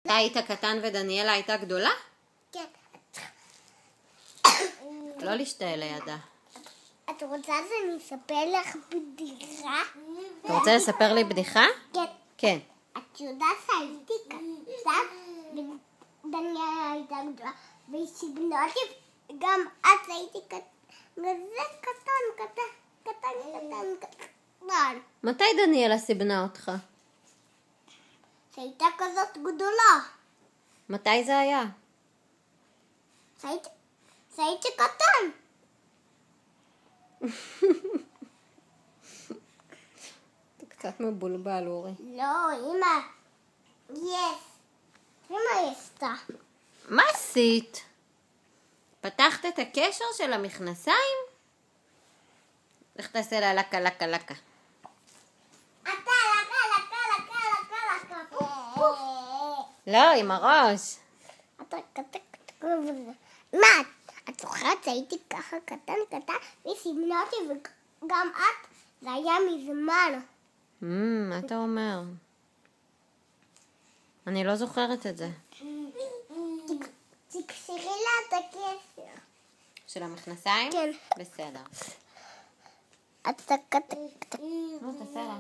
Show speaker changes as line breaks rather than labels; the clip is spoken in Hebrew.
אתה היית קטן ודניאלה הייתה גדולה?
כן.
לא להשתעל לידה.
את רוצה שאני אספר לך בדיחה?
אתה רוצה לספר לי בדיחה?
כן.
כן.
את יודעת שהייתי קטן, ודניאלה הייתה גדולה, והיא סיבנה אותי, גם את הייתי קטן, וזה קטן.
מתי דניאלה סיבנה אותך?
שהייתה כזאת גדולה.
מתי זה היה?
שהייתי קטן.
אתה קצת מבולבל, אורי.
לא, אמא. אמא עשתה.
מה עשית? פתחת את הקשר של המכנסיים? איך תעשה לה לקה.
אתה לקה.
לא, עם הראש.
מה? את זוכרת שהייתי ככה קטן, והיא סימנה אותי, וגם את, זה היה מזמן.
מה אתה אומר? אני לא זוכרת את זה.
תקשרי לה את הקשר.
של המכנסיים?
כן.
בסדר.
אתה
נו, תעשה לה.